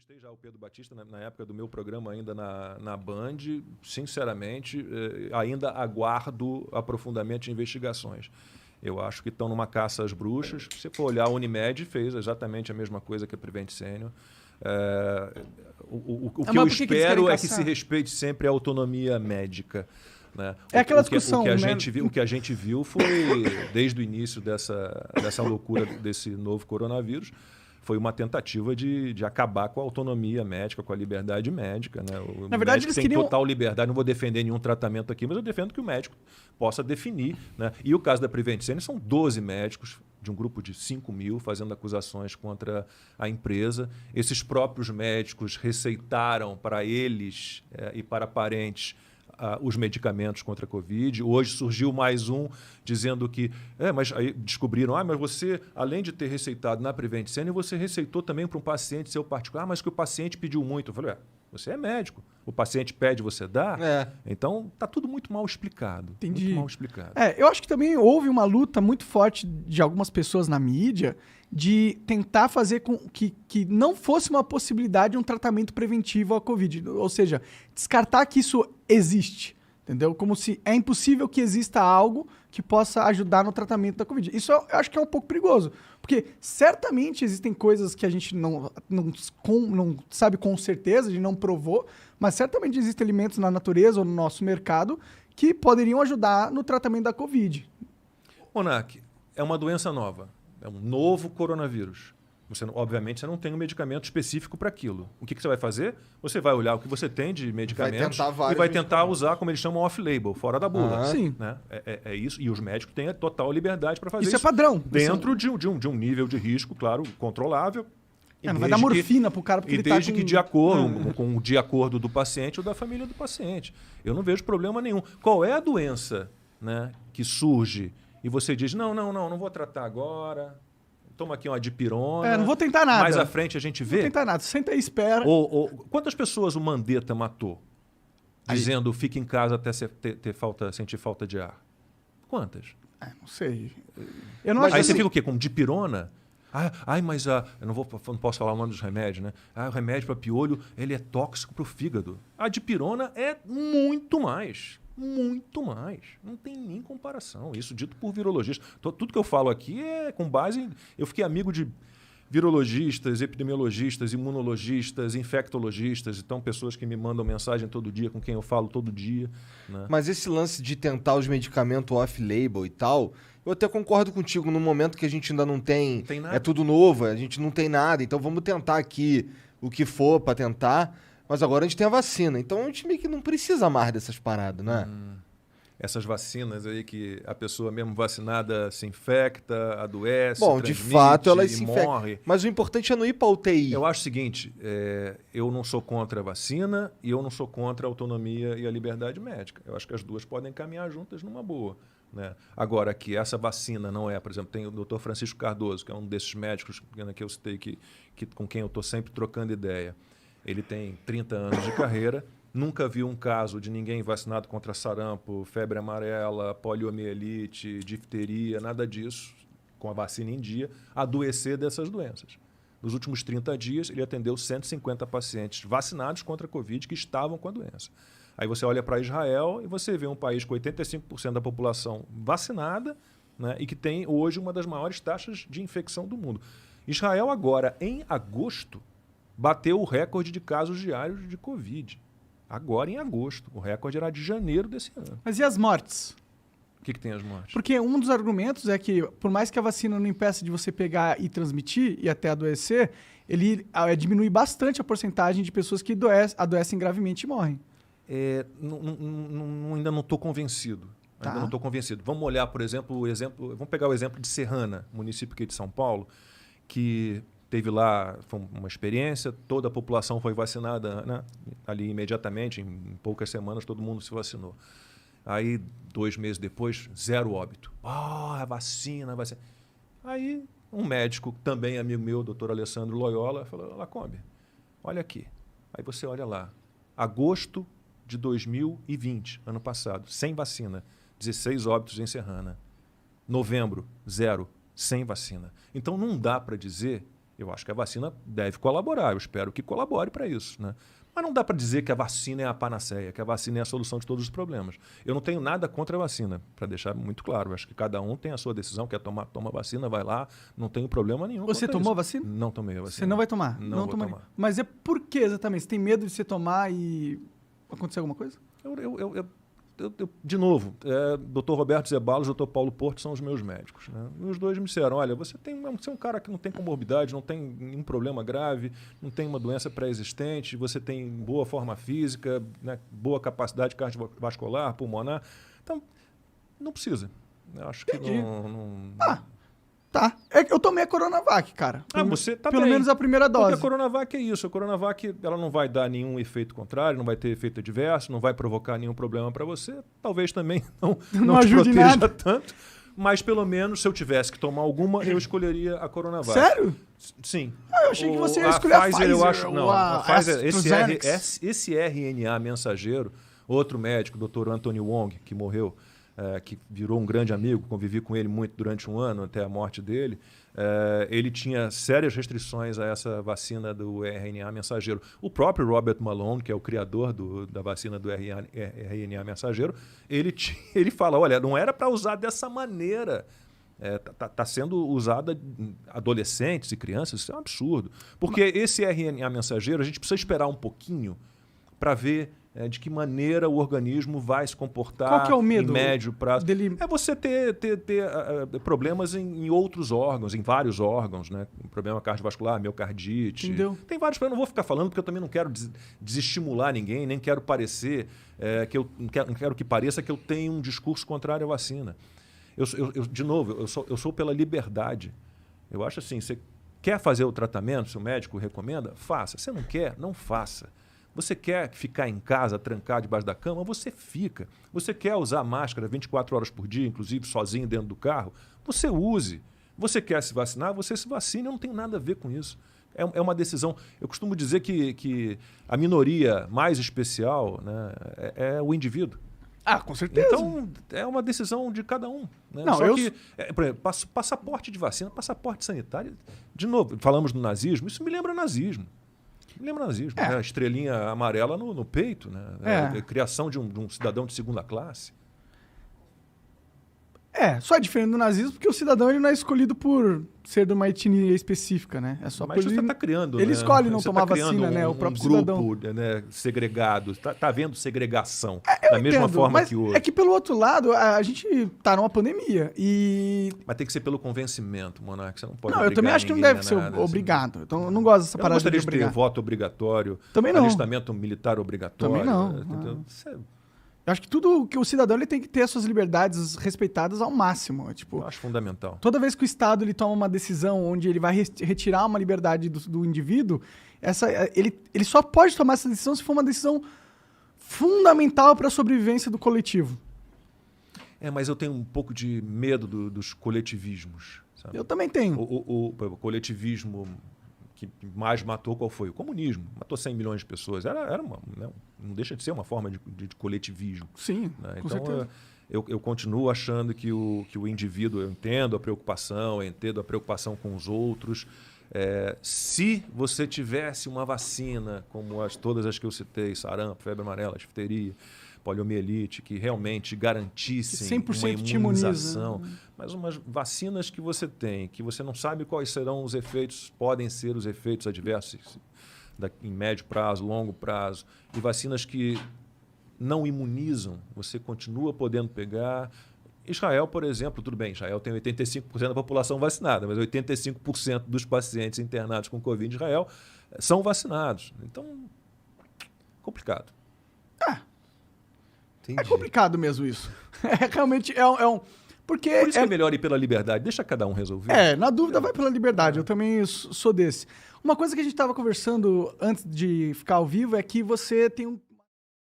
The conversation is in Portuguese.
entrevistei já o Pedro Batista na época do meu programa ainda na Band. Sinceramente, ainda aguardo aprofundamento de investigações. Eu acho que estão numa caça às bruxas. Se você for olhar, a Unimed fez exatamente a mesma coisa que a Prevent Senior. O que eu espero é que se respeite sempre a autonomia médica. Né? É aquela discussão. O que a gente viu foi, desde o início dessa loucura desse novo coronavírus, foi uma tentativa de acabar com a autonomia médica, com a liberdade médica. Né? Na verdade, eles tem total liberdade. Não vou defender nenhum tratamento aqui, mas eu defendo que o médico possa definir. Né? E o caso da Prevent Senior são 12 médicos de um grupo de 5 mil fazendo acusações contra a empresa. Esses próprios médicos receitaram para eles e para parentes os medicamentos contra a Covid. Hoje surgiu mais um dizendo que... mas aí descobriram, mas você, além de ter receitado na Prevent Senior, você receitou também para um paciente seu particular, mas que o paciente pediu muito. Eu falei, você é médico. O paciente pede, você dá? Então, está tudo muito mal explicado. Entendi. Muito mal explicado. Eu acho que também houve uma luta muito forte de algumas pessoas na mídia de tentar fazer com que não fosse uma possibilidade um tratamento preventivo à Covid. Ou seja, descartar que isso existe. Entendeu? Como se é impossível que exista algo que possa ajudar no tratamento da Covid. Isso eu acho que é um pouco perigoso. Porque certamente existem coisas que a gente não sabe com certeza, a gente não provou, mas certamente existem alimentos na natureza ou no nosso mercado que poderiam ajudar no tratamento da Covid. Monark, é uma doença nova. É um novo coronavírus. Obviamente, você não tem um medicamento específico para aquilo. O que você vai fazer? Você vai olhar o que você tem de medicamentos e vai tentar usar, como eles chamam, off-label, fora da bula. Sim. Né? É isso. E os médicos têm a total liberdade para fazer isso. Isso é padrão. Dentro de um nível de risco, claro, controlável. Não vai dar morfina pro cara porque ele tá desde que de acordo do paciente ou da família do paciente. Eu não vejo problema nenhum. Qual é a doença, né, que surge e você diz, não vou tratar agora... Toma aqui uma dipirona. Não vou tentar nada. Mais à frente a gente vê. Não vou tentar nada. Senta aí e espera. Quantas pessoas o Mandetta matou? Dizendo, fica em casa até sentir falta de ar. Quantas? Não sei. Aí você fica o quê? Com dipirona? Mas eu não posso falar o nome dos remédios, né? O remédio para piolho, ele é tóxico para o fígado. A dipirona é muito mais. Muito mais. Não tem nem comparação. Isso dito por virologistas. Tudo que eu falo aqui é com base em... Eu fiquei amigo de virologistas, epidemiologistas, imunologistas, infectologistas. Então, pessoas que me mandam mensagem todo dia, com quem eu falo todo dia. Né? Mas esse lance de tentar os medicamentos off-label e tal... Eu até concordo contigo. No momento que a gente ainda não tem nada. É tudo novo, a gente não tem nada. Então, vamos tentar aqui o que for para tentar... Mas agora a gente tem a vacina, então a gente meio que não precisa mais dessas paradas, né? Essas vacinas aí que a pessoa mesmo vacinada se infecta, adoece, bom, de fato ela se morre. Mas o importante é não ir para UTI. Eu acho o seguinte, eu não sou contra a vacina e eu não sou contra a autonomia e a liberdade médica. Eu acho que as duas podem caminhar juntas numa boa. Né? Agora, que essa vacina não é, por exemplo, tem o Dr. Francisco Cardoso, que é um desses médicos que eu citei, com quem eu estou sempre trocando ideia. Ele tem 30 anos de carreira, nunca viu um caso de ninguém vacinado contra sarampo, febre amarela, poliomielite, difteria, nada disso, com a vacina em dia, adoecer dessas doenças. Nos últimos 30 dias, ele atendeu 150 pacientes vacinados contra a Covid que estavam com a doença. Aí você olha para Israel e você vê um país com 85% da população vacinada, né, e que tem hoje uma das maiores taxas de infecção do mundo. Israel agora, em agosto, bateu o recorde de casos diários de Covid. Agora em agosto. O recorde era de janeiro desse ano. Mas e as mortes? O que tem as mortes? Porque um dos argumentos é que, por mais que a vacina não impeça de você pegar e transmitir e até adoecer, ele diminui bastante a porcentagem de pessoas que adoecem gravemente e morrem. Ainda não estou convencido. Ainda não estou convencido. Vamos olhar, por exemplo, vamos pegar o exemplo de Serrana, município aqui de São Paulo, que... Teve lá, foi uma experiência, toda a população foi vacinada, né? Ali imediatamente, em poucas semanas, todo mundo se vacinou. Aí, 2 meses depois, 0 óbito. A vacina. Aí, um médico, também amigo meu, doutor Alessandro Loyola, falou, Lacombe, olha aqui. Aí você olha lá, agosto de 2020, ano passado, sem vacina, 16 óbitos em Serrana. Novembro, 0, sem vacina. Então, não dá para dizer... Eu acho que a vacina deve colaborar, eu espero que colabore para isso, né? Mas não dá para dizer que a vacina é a panaceia, que a vacina é a solução de todos os problemas. Eu não tenho nada contra a vacina, para deixar muito claro. Eu acho que cada um tem a sua decisão, quer tomar, toma a vacina, vai lá, não tenho problema nenhum. Você tomou a vacina? Não tomei a vacina. Você não vai tomar? Não vou tomar. Mas é por que exatamente? Você tem medo de você tomar e acontecer alguma coisa? De novo, Dr. Roberto Zeballos e Dr. Paulo Porto são os meus médicos, né? E os dois me disseram, olha, você é um cara que não tem comorbidade, não tem nenhum problema grave, não tem uma doença pré-existente, você tem boa forma física, né, boa capacidade cardiovascular, pulmonar, então não precisa. Eu acho que não... Tá. Eu tomei a Coronavac, cara. Você tá Pelo bem. menos a primeira dose. Porque a Coronavac é isso. A Coronavac ela não vai dar nenhum efeito contrário, não vai ter efeito adverso, não vai provocar nenhum problema para você. Talvez também não te ajude proteja nada. tanto. Mas pelo menos, se eu tivesse que tomar alguma, eu escolheria a Coronavac. Sério? Sim. Eu achei que você ia escolher a Pfizer. Eu acho, não, a Pfizer, AstraZeneca. esse RNA mensageiro, outro médico, o Dr. Anthony Wong, que morreu, que virou um grande amigo, convivi com ele muito durante um ano, até a morte dele, ele tinha sérias restrições a essa vacina do RNA mensageiro. O próprio Robert Malone, que é o criador da vacina do RNA mensageiro, ele fala, olha, não era para usar dessa maneira. Está sendo usada em adolescentes e crianças, isso é um absurdo. Porque esse RNA mensageiro, a gente precisa esperar um pouquinho para ver de que maneira o organismo vai se comportar. Qual que é o medo em médio prazo. dele? É você ter problemas em outros órgãos, em vários órgãos, né? Problema cardiovascular, miocardite. Entendeu? Tem vários problemas, não vou ficar falando porque eu também não quero desestimular ninguém, nem quero parecer, não quero que pareça que eu tenho um discurso contrário à vacina. De novo, eu sou pela liberdade. Eu acho assim, você quer fazer o tratamento, se o médico recomenda, faça. Se não quer, não faça. Você quer ficar em casa, trancado debaixo da cama, você fica. Você quer usar máscara 24 horas por dia, inclusive sozinho dentro do carro, você use. Você quer se vacinar, você se vacine. Eu não tenho nada a ver com isso. É uma decisão. Eu costumo dizer que a minoria mais especial, né, é o indivíduo. Ah, com certeza. Então, é uma decisão de cada um. Né? Não, Só que, por exemplo, passaporte de vacina, passaporte sanitário, de novo, falamos do nazismo, isso me lembra nazismo. Me lembra nazismo, né? A estrelinha amarela no peito, né? A criação de um cidadão de segunda classe. Só é diferente do nazismo porque o cidadão ele não é escolhido por ser de uma etnia específica, né? É só Mas você está criando, ele escolhe não você tomar tá criando vacina, né? O próprio grupo, cidadão. né, segregado. Está havendo segregação Eu da mesma entendo, forma mas que hoje. é que pelo outro lado, a gente tá numa pandemia e... Mas tem que ser pelo convencimento, Monark. Você não pode Não, eu também acho que não deve ser obrigado. Assim. Então, eu não gosto dessa eu parada não gostaria de ter voto obrigatório, também não. alistamento militar obrigatório. Também não. Entendeu? Eu acho que tudo que o cidadão ele tem que ter as suas liberdades respeitadas ao máximo. Tipo, eu acho fundamental. Toda vez que o Estado ele toma uma decisão onde ele vai retirar uma liberdade do indivíduo, ele só pode tomar essa decisão se for uma decisão fundamental para a sobrevivência do coletivo. Mas eu tenho um pouco de medo dos coletivismos. Sabe? Eu também tenho. O coletivismo que mais matou, qual foi? O comunismo. Matou 100 milhões de pessoas. Não deixa de ser uma forma de coletivismo. Sim, né? com Então, certeza. Eu continuo achando que o indivíduo, eu entendo a preocupação, eu entendo a preocupação com os outros. Se você tivesse uma vacina, como todas as que eu citei, sarampo, febre amarela, difteria, poliomielite, que realmente garantissem uma imunização, mas umas vacinas que você tem, que você não sabe quais serão os efeitos, podem ser os efeitos adversos em médio prazo, longo prazo, e vacinas que não imunizam, você continua podendo pegar. Israel, por exemplo, tudo bem, Israel tem 85% da população vacinada, mas 85% dos pacientes internados com Covid em Israel são vacinados. Então, complicado. Entendi. É complicado mesmo isso. Realmente porque por isso que é melhor ir pela liberdade, deixa cada um resolver. Na dúvida vai pela liberdade, eu também sou desse. Uma coisa que a gente estava conversando antes de ficar ao vivo é que você tem